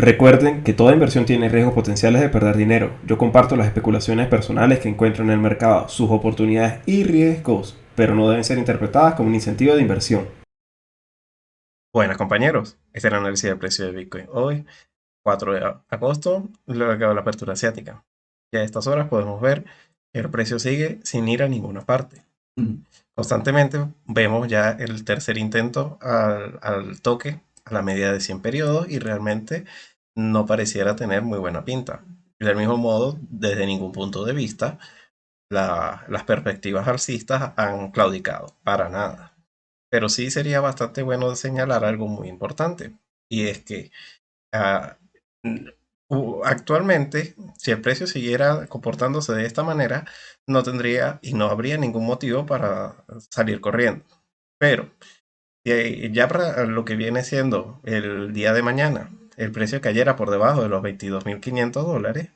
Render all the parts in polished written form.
Recuerden que toda inversión tiene riesgos potenciales de perder dinero. Yo comparto las especulaciones personales que encuentro en el mercado, sus oportunidades y riesgos, pero no deben ser interpretadas como un incentivo de inversión. Buenas compañeros, este es el análisis del precio de Bitcoin. Hoy, 4 de agosto, luego de la apertura asiática. Ya a estas horas podemos ver que el precio sigue sin ir a ninguna parte. Constantemente vemos ya el tercer intento al toque a la media de 100 periodos y realmente no pareciera tener muy buena pinta. Del mismo modo, desde ningún punto de vista, las perspectivas alcistas han claudicado, para nada. Pero sí sería bastante bueno señalar algo muy importante, y es que ah, n- actualmente, si el precio siguiera comportándose de esta manera, no tendría y no habría ningún motivo para salir corriendo. Pero ya para lo que viene siendo el día de mañana, el precio cayera por debajo de los $22.500,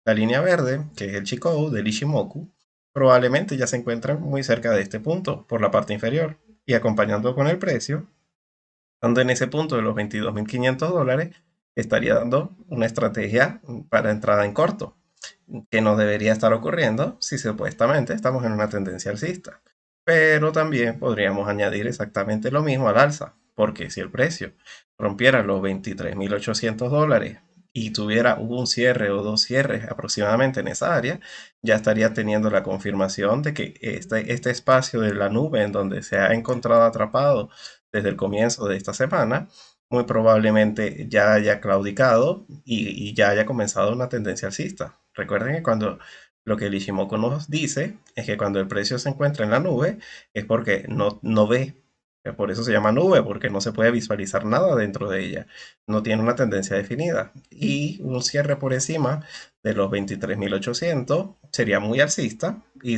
la línea verde, que es el Chikou del Ishimoku, probablemente ya se encuentra muy cerca de este punto, por la parte inferior, y acompañando con el precio, dando en ese punto de los $22.500, estaría dando una estrategia para entrada en corto, que no debería estar ocurriendo si supuestamente estamos en una tendencia alcista. Pero también podríamos añadir exactamente lo mismo al alza, porque si el precio rompiera los $23.800 y tuviera un cierre o dos cierres aproximadamente en esa área, ya estaría teniendo la confirmación de que este espacio de la nube en donde se ha encontrado atrapado desde el comienzo de esta semana, muy probablemente ya haya claudicado y ya haya comenzado una tendencia alcista. Recuerden que cuando lo que el Ishimoku nos dice es que cuando el precio se encuentra en la nube es porque no ve. Por eso se llama nube, porque no se puede visualizar nada dentro de ella. No tiene una tendencia definida. Y un cierre por encima de los 23.800 sería muy alcista y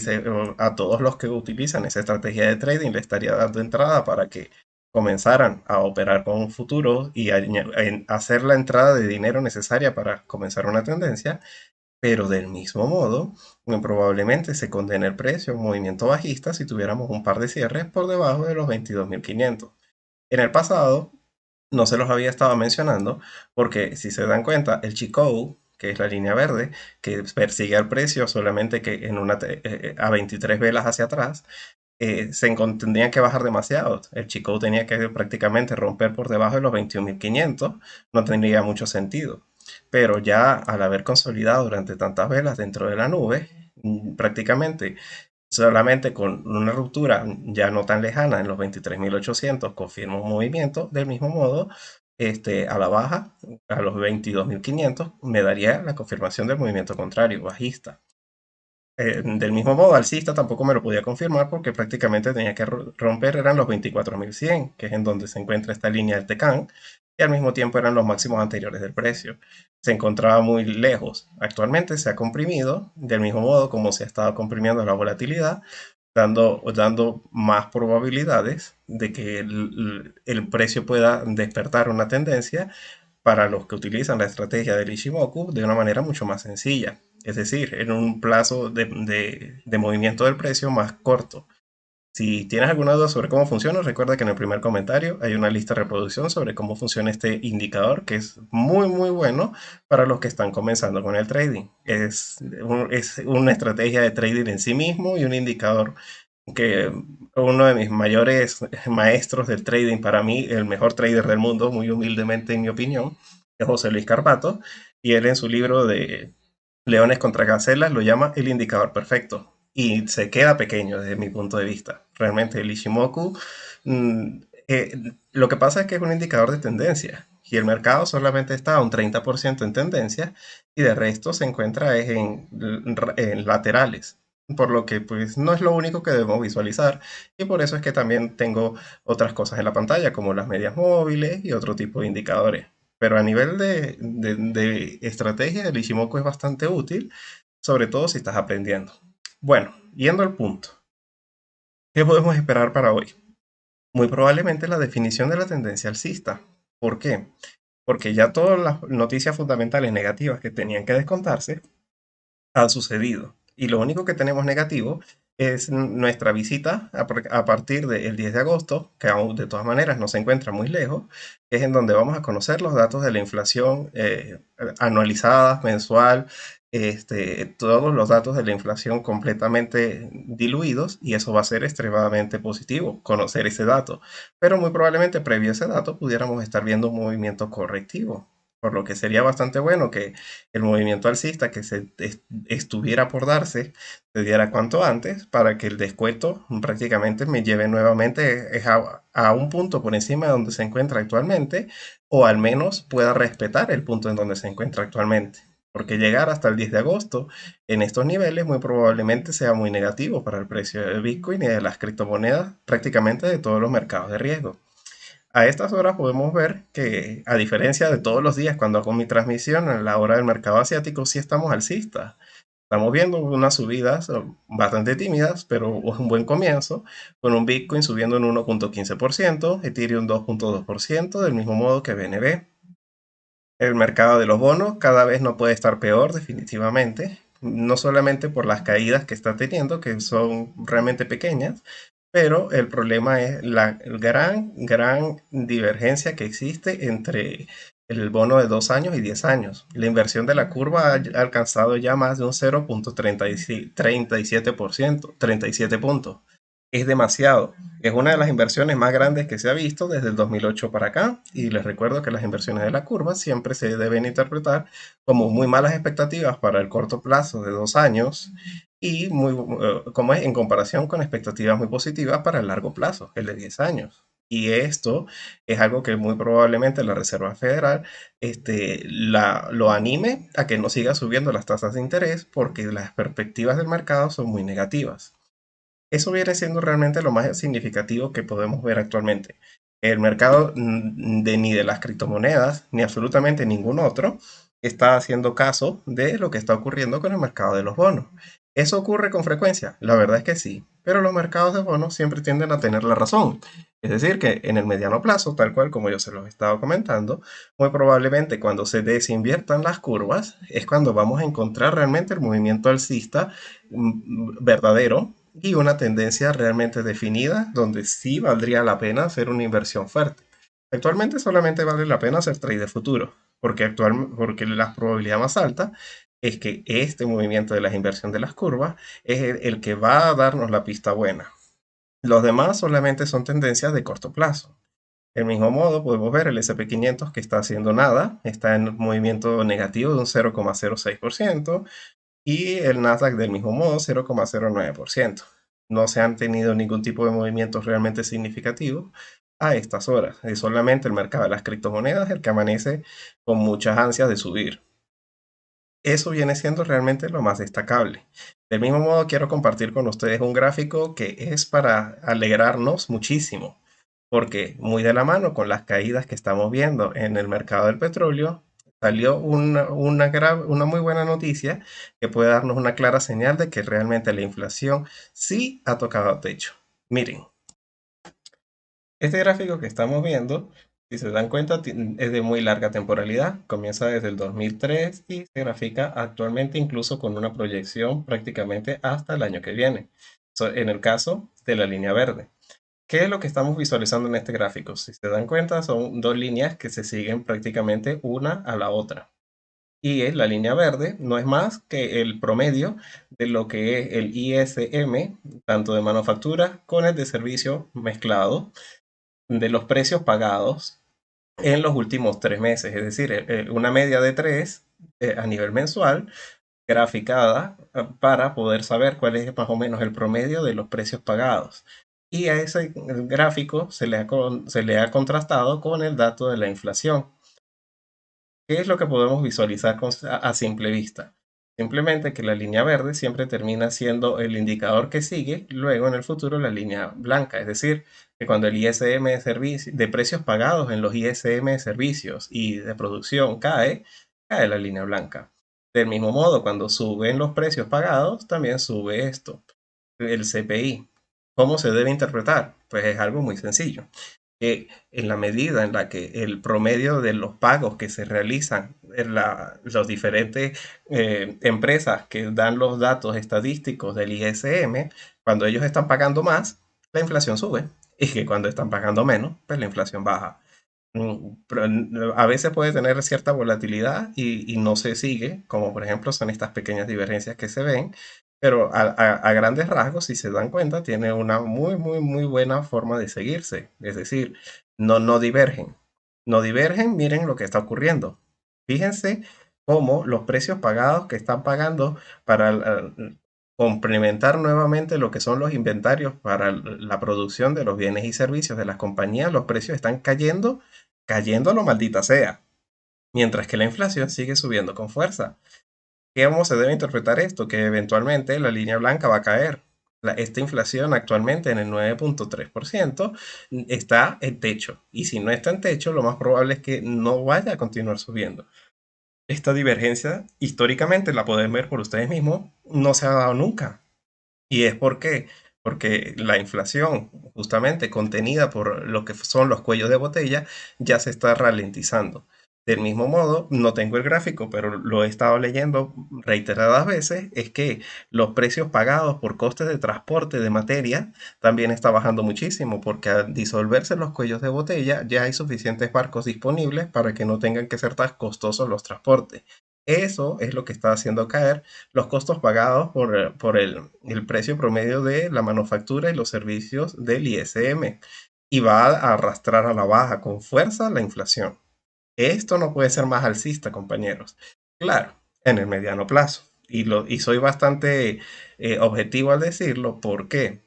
a todos los que utilizan esa estrategia de trading le estaría dando entrada para que comenzaran a operar con un futuro y hacer la entrada de dinero necesaria para comenzar una tendencia, pero del mismo modo, muy probablemente se condene el precio a un movimiento bajista si tuviéramos un par de cierres por debajo de los 22.500. En el pasado, no se los había estado mencionando porque si se dan cuenta, el Chikou, que es la línea verde, que persigue al precio solamente que a 23 velas hacia atrás, tendrían que bajar demasiado. El Chico tenía que prácticamente romper por debajo de los 21.500, no tendría mucho sentido. Pero ya al haber consolidado durante tantas velas dentro de la nube, prácticamente solamente con una ruptura ya no tan lejana en los 23.800 confirma un movimiento. Del mismo modo, a la baja, a los 22.500, me daría la confirmación del movimiento contrario, bajista. Del mismo modo, alcista tampoco me lo podía confirmar porque prácticamente tenía que romper, eran los 24.100, que es en donde se encuentra esta línea del Tecan, y al mismo tiempo eran los máximos anteriores del precio. Se encontraba muy lejos. Actualmente se ha comprimido, del mismo modo como se ha estado comprimiendo la volatilidad, dando más probabilidades de que el precio pueda despertar una tendencia para los que utilizan la estrategia del Ishimoku de una manera mucho más sencilla, es decir, en un plazo de movimiento del precio más corto. Si tienes alguna duda sobre cómo funciona, recuerda que en el primer comentario hay una lista de reproducción sobre cómo funciona este indicador, que es muy muy bueno para los que están comenzando con el trading. Es una estrategia de trading en sí mismo y un indicador que uno de mis mayores maestros del trading, para mí el mejor trader del mundo, muy humildemente en mi opinión, es José Luis Carpato, y él en su libro de Leones contra Gacelas lo llama el indicador perfecto, y se queda pequeño desde mi punto de vista. Realmente el Ishimoku, mm, lo que pasa es que es un indicador de tendencia, y el mercado solamente está a un 30% en tendencia, y de resto se encuentra en laterales, por lo que pues no es lo único que debemos visualizar, y por eso es que también tengo otras cosas en la pantalla como las medias móviles y otro tipo de indicadores. Pero a nivel de estrategia, el Ishimoku es bastante útil, sobre todo si estás aprendiendo. Bueno, yendo al punto, ¿qué podemos esperar para hoy? Muy probablemente la definición de la tendencia alcista. ¿Por qué? Porque ya todas las noticias fundamentales negativas que tenían que descontarse han sucedido. Y lo único que tenemos negativo es nuestra visita a partir del 10 de agosto, que aún de todas maneras no se encuentra muy lejos, que es en donde vamos a conocer los datos de la inflación anualizada, mensual, todos los datos de la inflación completamente diluidos, y eso va a ser extremadamente positivo, conocer ese dato. Pero muy probablemente previo a ese dato pudiéramos estar viendo un movimiento correctivo, por lo que sería bastante bueno que el movimiento alcista que estuviera por darse se diera cuanto antes para que el descuento prácticamente me lleve nuevamente a un punto por encima de donde se encuentra actualmente, o al menos pueda respetar el punto en donde se encuentra actualmente. Porque llegar hasta el 10 de agosto en estos niveles muy probablemente sea muy negativo para el precio del Bitcoin y de las criptomonedas, prácticamente de todos los mercados de riesgo. A estas horas podemos ver que, a diferencia de todos los días cuando hago mi transmisión, en la hora del mercado asiático sí estamos alcistas. Estamos viendo unas subidas bastante tímidas, pero un buen comienzo, con un Bitcoin subiendo en 1.15%, Ethereum 2.2%, del mismo modo que BNB. El mercado de los bonos cada vez no puede estar peor, definitivamente, no solamente por las caídas que está teniendo, que son realmente pequeñas, pero el problema es la gran divergencia que existe entre el bono de 2 años y 10 años. La inversión de la curva ha alcanzado ya más de un 0.37%, 37 puntos. Es demasiado. Es una de las inversiones más grandes que se ha visto desde el 2008 para acá, y les recuerdo que las inversiones de la curva siempre se deben interpretar como muy malas expectativas para el corto plazo de 2 años y como es en comparación con expectativas muy positivas para el largo plazo, el de 10 años. Y esto es algo que muy probablemente la Reserva Federal lo anime a que no siga subiendo las tasas de interés, porque las perspectivas del mercado son muy negativas. Eso viene siendo realmente lo más significativo que podemos ver actualmente. El mercado ni de las criptomonedas, ni absolutamente ningún otro, está haciendo caso de lo que está ocurriendo con el mercado de los bonos. ¿Eso ocurre con frecuencia? La verdad es que sí, pero los mercados de bonos siempre tienden a tener la razón. Es decir, que en el mediano plazo, tal cual como yo se los estaba comentando, muy probablemente cuando se desinviertan las curvas es cuando vamos a encontrar realmente el movimiento alcista verdadero y una tendencia realmente definida donde sí valdría la pena hacer una inversión fuerte. Actualmente solamente vale la pena hacer trade de futuro, porque la probabilidad más alta es que este movimiento de la inversión de las curvas es el que va a darnos la pista buena. Los demás solamente son tendencias de corto plazo. Del mismo modo, podemos ver el SP500 que está haciendo nada, está en movimiento negativo de un 0,06%, y el Nasdaq del mismo modo 0,09%. No se han tenido ningún tipo de movimientos realmente significativos a estas horas. Es solamente el mercado de las criptomonedas el que amanece con muchas ansias de subir. Eso viene siendo realmente lo más destacable. Del mismo modo, quiero compartir con ustedes un gráfico que es para alegrarnos muchísimo, porque muy de la mano con las caídas que estamos viendo en el mercado del petróleo, salió una muy buena noticia que puede darnos una clara señal de que realmente la inflación sí ha tocado techo. Miren, este gráfico que estamos viendo, si se dan cuenta, es de muy larga temporalidad. Comienza desde el 2003 y se grafica actualmente incluso con una proyección prácticamente hasta el año que viene. En el caso de la línea verde. ¿Qué es lo que estamos visualizando en este gráfico? Si se dan cuenta, son dos líneas que se siguen prácticamente una a la otra. Y la línea verde no es más que el promedio de lo que es el ISM, tanto de manufactura con el de servicio mezclado, de los precios pagados en los últimos 3 meses, es decir, una media de 3 a nivel mensual, graficada para poder saber cuál es más o menos el promedio de los precios pagados. Y a ese gráfico se le ha contrastado con el dato de la inflación. ¿Qué es lo que podemos visualizar a simple vista? Simplemente que la línea verde siempre termina siendo el indicador que sigue luego en el futuro la línea blanca, es decir, que cuando el ISM de precios pagados en los ISM de servicios y de producción cae la línea blanca. Del mismo modo, cuando suben los precios pagados, también sube esto, el CPI. ¿Cómo se debe interpretar? Pues es algo muy sencillo, que en la medida en la que el promedio de los pagos que se realizan los diferentes empresas que dan los datos estadísticos del ISM, cuando ellos están pagando más, la inflación sube. Y que cuando están pagando menos, pues la inflación baja. Pero a veces puede tener cierta volatilidad y no se sigue, como por ejemplo son estas pequeñas divergencias que se ven, pero a grandes rasgos, si se dan cuenta, tiene una muy, muy, muy buena forma de seguirse. Es decir, no divergen. No divergen, miren lo que está ocurriendo. Fíjense cómo los precios pagados que están pagando para complementar nuevamente lo que son los inventarios para la producción de los bienes y servicios de las compañías, los precios están cayendo, cayendo a lo maldita sea, mientras que la inflación sigue subiendo con fuerza. ¿Cómo se debe interpretar esto? Que eventualmente la línea blanca va a caer. Esta inflación actualmente en el 9.3% está en techo. Y si no está en techo, lo más probable es que no vaya a continuar subiendo. Esta divergencia, históricamente, la pueden ver por ustedes mismos, no se ha dado nunca. ¿Y es por qué? Porque la inflación, justamente contenida por lo que son los cuellos de botella, ya se está ralentizando. Del mismo modo, no tengo el gráfico, pero lo he estado leyendo reiteradas veces, es que los precios pagados por costes de transporte de materia también está bajando muchísimo, porque al disolverse los cuellos de botella ya hay suficientes barcos disponibles para que no tengan que ser tan costosos los transportes. Eso es lo que está haciendo caer los costos pagados por el precio promedio de la manufactura y los servicios del ISM y va a arrastrar a la baja con fuerza la inflación. Esto no puede ser más alcista, compañeros. Claro, en el mediano plazo. Y soy bastante objetivo al decirlo. ¿Por qué?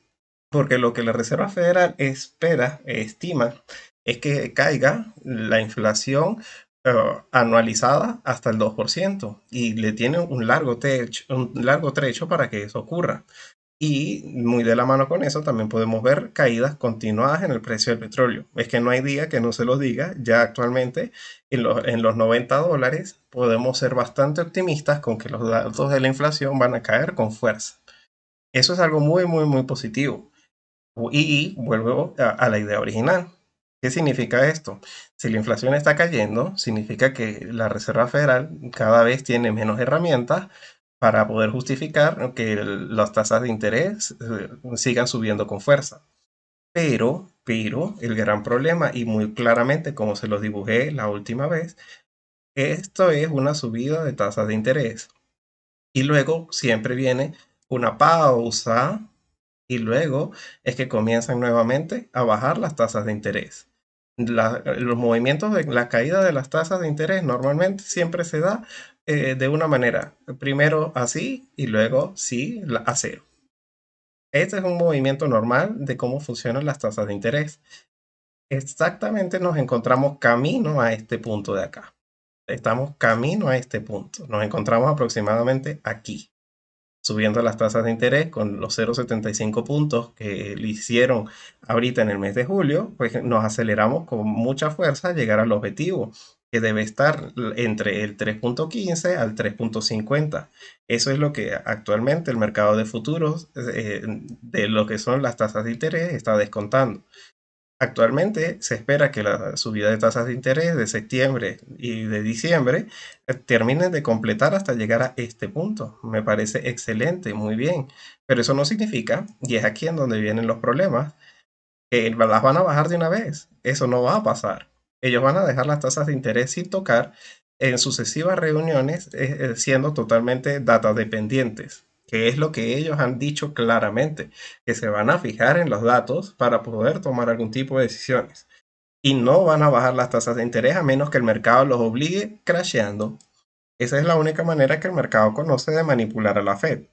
Porque lo que la Reserva Federal estima, es que caiga la inflación anualizada hasta el 2% y le tiene un largo trecho para que eso ocurra. Y muy de la mano con eso también podemos ver caídas continuadas en el precio del petróleo. Es que no hay día que no se los diga. Ya actualmente en los $90 podemos ser bastante optimistas con que los datos de la inflación van a caer con fuerza. Eso es algo muy, muy, muy positivo. Y vuelvo a la idea original. ¿Qué significa esto? Si la inflación está cayendo, significa que la Reserva Federal cada vez tiene menos herramientas para poder justificar que las tasas de interés sigan subiendo con fuerza. Pero, el gran problema, y muy claramente como se lo dibujé la última vez, esto es una subida de tasas de interés. Y luego siempre viene una pausa y luego es que comienzan nuevamente a bajar las tasas de interés. Los movimientos de la caída de las tasas de interés normalmente siempre se da de una manera, primero así y luego sí a cero. Este es un movimiento normal de cómo funcionan las tasas de interés. Exactamente nos encontramos camino a este punto de acá. Estamos camino a este punto. Nos encontramos aproximadamente aquí, subiendo las tasas de interés con los 0,75 puntos que le hicieron ahorita en el mes de julio, pues nos aceleramos con mucha fuerza a llegar al objetivo, que debe estar entre el 3.15 al 3.50. Eso es lo que actualmente el mercado de futuros de lo que son las tasas de interés está descontando. Actualmente se espera que la subida de tasas de interés de septiembre y de diciembre terminen de completar hasta llegar a este punto. Me parece excelente, muy bien. Pero eso no significa, y es aquí en donde vienen los problemas, que las van a bajar de una vez. Eso no va a pasar. Ellos van a dejar las tasas de interés sin tocar en sucesivas reuniones, siendo totalmente data dependientes, que es lo que ellos han dicho claramente, que se van a fijar en los datos para poder tomar algún tipo de decisiones. Y no van a bajar las tasas de interés a menos que el mercado los obligue crasheando. Esa es la única manera que el mercado conoce de manipular a la Fed.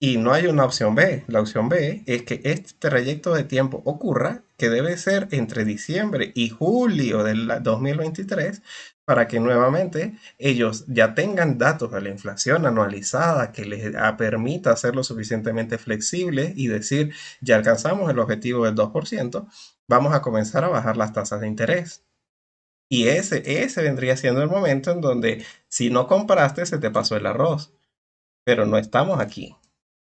Y no hay una opción B. La opción B es que este trayecto de tiempo ocurra, que debe ser entre diciembre y julio del 2023, para que nuevamente ellos ya tengan datos de la inflación anualizada que les permita ser lo suficientemente flexibles y decir, ya alcanzamos el objetivo del 2%, vamos a comenzar a bajar las tasas de interés. Y ese vendría siendo el momento en donde si no compraste se te pasó el arroz, pero no estamos aquí.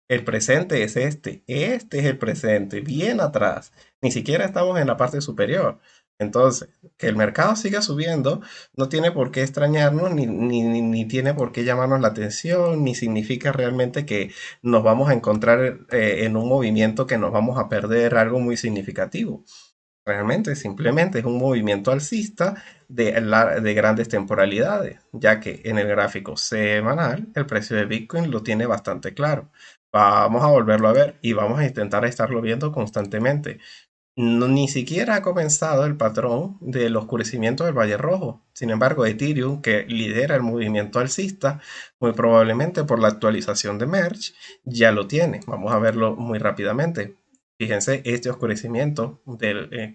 El presente es este es el presente, bien atrás. Ni siquiera estamos en la parte superior. Entonces, que el mercado siga subiendo no tiene por qué extrañarnos, ni tiene por qué llamarnos la atención, ni significa realmente que nos vamos a encontrar en un movimiento que nos vamos a perder algo muy significativo. Realmente, simplemente es un movimiento alcista de grandes temporalidades, ya que en el gráfico semanal el precio de Bitcoin lo tiene bastante claro. Vamos a volverlo a ver y vamos a intentar estarlo viendo constantemente. Ni siquiera ha comenzado el patrón del oscurecimiento del Valle Rojo. Sin embargo, Ethereum, que lidera el movimiento alcista, muy probablemente por la actualización de Merge, ya lo tiene. Vamos a verlo muy rápidamente. Fíjense, este oscurecimiento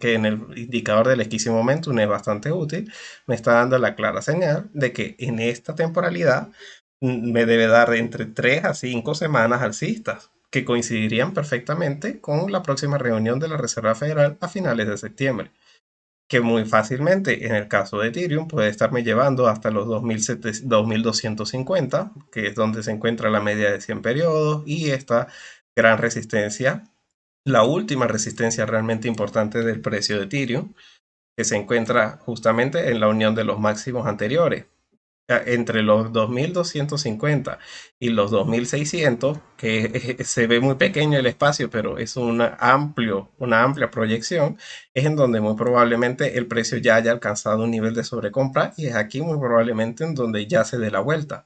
que en el indicador del esquísimo momentum es bastante útil, me está dando la clara señal de que en esta temporalidad me debe dar entre 3 a 5 semanas alcistas, que coincidirían perfectamente con la próxima reunión de la Reserva Federal a finales de septiembre, que muy fácilmente en el caso de Ethereum puede estarme llevando hasta los 2250, que es donde se encuentra la media de 100 periodos y esta gran resistencia, la última resistencia realmente importante del precio de Ethereum, que se encuentra justamente en la unión de los máximos anteriores entre los 2250 y los 2600, que se ve muy pequeño el espacio, pero es una amplia proyección, es en donde muy probablemente el precio ya haya alcanzado un nivel de sobrecompra y es aquí muy probablemente en donde ya se dé la vuelta.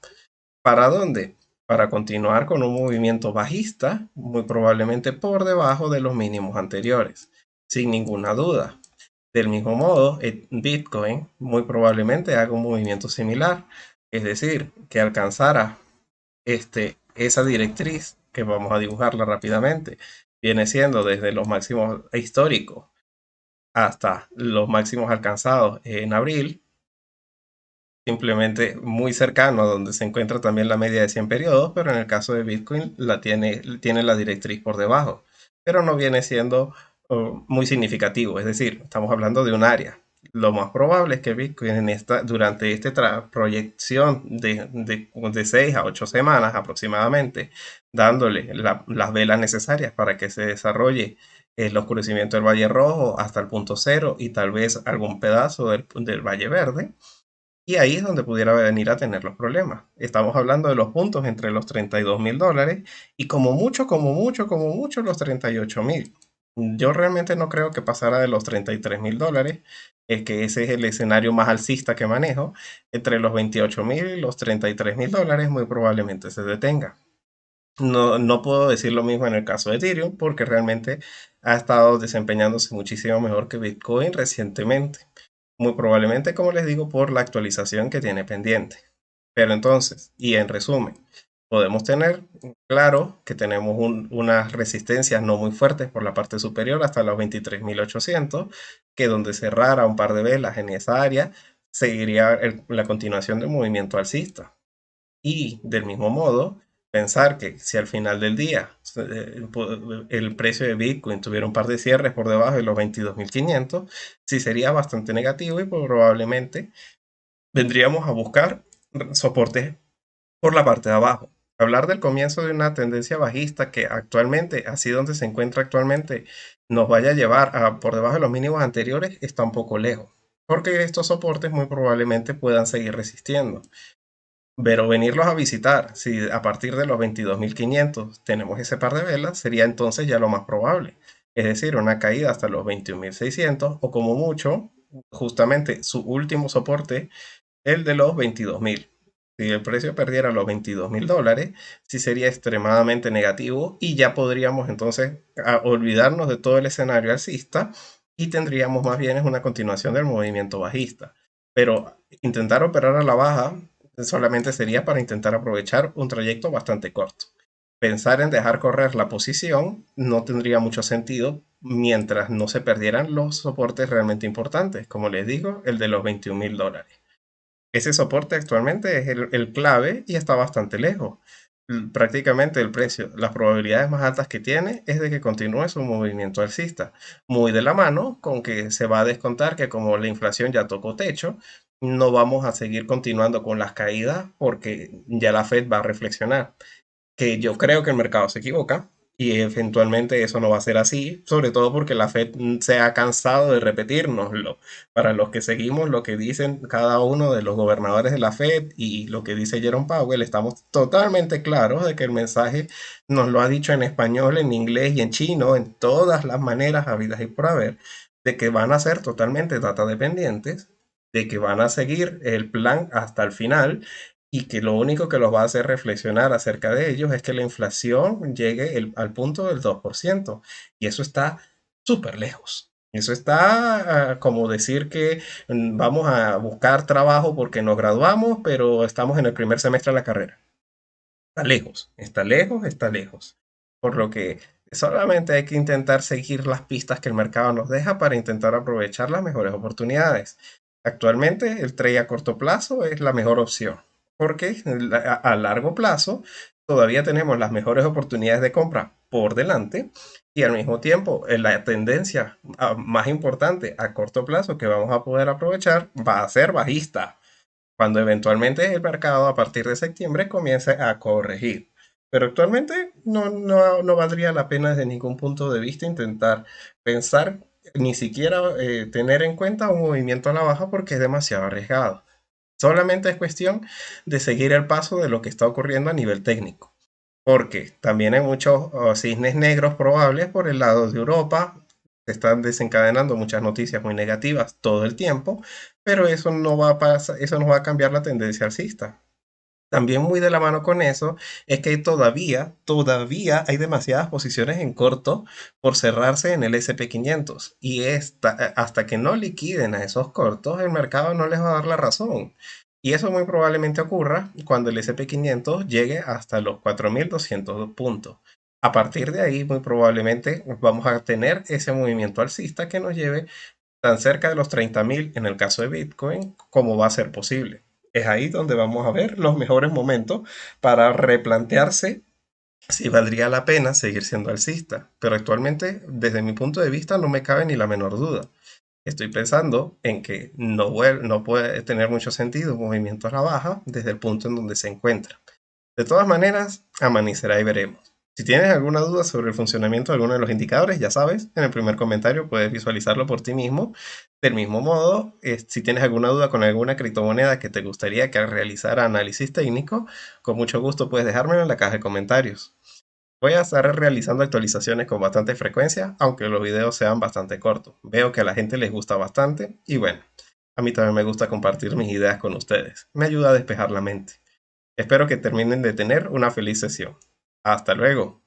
¿Para dónde? Para continuar con un movimiento bajista, muy probablemente por debajo de los mínimos anteriores, sin ninguna duda. Del mismo modo, Bitcoin muy probablemente haga un movimiento similar, es decir, que alcanzara esa directriz, que vamos a dibujarla rápidamente, viene siendo desde los máximos históricos hasta los máximos alcanzados en abril, simplemente muy cercano a donde se encuentra también la media de 100 periodos, pero en el caso de Bitcoin tiene la directriz por debajo, pero no viene siendo muy significativo, es decir, estamos hablando de un área. Lo más probable es que Bitcoin durante esta proyección de 6 a 8 semanas aproximadamente, dándole las velas necesarias para que se desarrolle el oscurecimiento del Valle Rojo hasta el punto cero y tal vez algún pedazo del Valle Verde, y ahí es donde pudiera venir a tener los problemas. Estamos hablando de los puntos entre los $32.000 y como mucho, como mucho, como mucho los 38.000. Yo realmente no creo que pasara de los $33.000, es que ese es el escenario más alcista que manejo. Entre los 28.000 y los $33.000 muy probablemente se detenga. No, no puedo decir lo mismo en el caso de Ethereum porque realmente ha estado desempeñándose muchísimo mejor que Bitcoin recientemente. Muy probablemente, como les digo, por la actualización que tiene pendiente. Pero entonces, y en resumen, podemos tener claro que tenemos unas resistencias no muy fuertes por la parte superior hasta los 23.800, que donde cerrara un par de velas en esa área, seguiría la continuación del movimiento alcista. Y del mismo modo, pensar que si al final del día el precio de Bitcoin tuviera un par de cierres por debajo de los 22.500, sí sería bastante negativo y probablemente vendríamos a buscar soportes por la parte de abajo. Hablar del comienzo de una tendencia bajista que actualmente, así donde se encuentra actualmente, nos vaya a llevar por debajo de los mínimos anteriores, está un poco lejos, porque estos soportes muy probablemente puedan seguir resistiendo. Pero venirlos a visitar, si a partir de los 22.500 tenemos ese par de velas, sería entonces ya lo más probable. Es decir, una caída hasta los 21.600 o como mucho, justamente su último soporte, el de los 22.000. Si el precio perdiera los $22.000, sí sería extremadamente negativo y ya podríamos entonces olvidarnos de todo el escenario alcista y tendríamos más bien una continuación del movimiento bajista. Pero intentar operar a la baja solamente sería para intentar aprovechar un trayecto bastante corto. Pensar en dejar correr la posición no tendría mucho sentido mientras no se perdieran los soportes realmente importantes, como les digo, el de los $21.000. Ese soporte actualmente es el clave y está bastante lejos. Prácticamente el precio, las probabilidades más altas que tiene es de que continúe su movimiento alcista, muy de la mano con que se va a descontar que como la inflación ya tocó techo, no vamos a seguir continuando con las caídas porque ya la Fed va a reflexionar, que yo creo que el mercado se equivoca Y eventualmente eso no va a ser así, sobre todo porque la Fed se ha cansado de repetirnoslo. Para los que seguimos lo que dicen cada uno de los gobernadores de la Fed y lo que dice Jerome Powell, estamos totalmente claros de que el mensaje nos lo ha dicho en español, en inglés y en chino, en todas las maneras habidas y por haber, de que van a ser totalmente data dependientes, de que van a seguir el plan hasta el final y que lo único que los va a hacer reflexionar acerca de ellos es que la inflación llegue al punto del 2%. Y eso está súper lejos. Eso está como decir que vamos a buscar trabajo porque nos graduamos, pero estamos en el primer semestre de la carrera. Está lejos, está lejos, está lejos. Por lo que solamente hay que intentar seguir las pistas que el mercado nos deja para intentar aprovechar las mejores oportunidades. Actualmente el trade a corto plazo es la mejor opción, porque a largo plazo todavía tenemos las mejores oportunidades de compra por delante y al mismo tiempo la tendencia más importante a corto plazo que vamos a poder aprovechar va a ser bajista cuando eventualmente el mercado a partir de septiembre comience a corregir. Pero actualmente no valdría la pena desde ningún punto de vista intentar pensar, ni siquiera tener en cuenta un movimiento a la baja porque es demasiado arriesgado. Solamente es cuestión de seguir el paso de lo que está ocurriendo a nivel técnico. Porque también hay muchos cisnes negros probables por el lado de Europa. Se están desencadenando muchas noticias muy negativas todo el tiempo, pero eso no va a pasar, eso no va a cambiar la tendencia alcista. También muy de la mano con eso es que todavía hay demasiadas posiciones en corto por cerrarse en el SP 500 y hasta que no liquiden a esos cortos, el mercado no les va a dar la razón. Y eso muy probablemente ocurra cuando el SP 500 llegue hasta los 4.200 puntos. A partir de ahí, muy probablemente vamos a tener ese movimiento alcista que nos lleve tan cerca de los 30.000 en el caso de Bitcoin como va a ser posible. Es ahí donde vamos a ver los mejores momentos para replantearse si valdría la pena seguir siendo alcista. Pero actualmente, desde mi punto de vista, no me cabe ni la menor duda. Estoy pensando en que no puede tener mucho sentido un movimiento a la baja desde el punto en donde se encuentra. De todas maneras, amanecerá y veremos. Si tienes alguna duda sobre el funcionamiento de alguno de los indicadores, ya sabes, en el primer comentario puedes visualizarlo por ti mismo. Del mismo modo, si tienes alguna duda con alguna criptomoneda que te gustaría que realizara análisis técnico, con mucho gusto puedes dejármelo en la caja de comentarios. Voy a estar realizando actualizaciones con bastante frecuencia, aunque los videos sean bastante cortos. Veo que a la gente les gusta bastante y bueno, a mí también me gusta compartir mis ideas con ustedes. Me ayuda a despejar la mente. Espero que terminen de tener una feliz sesión. Hasta luego.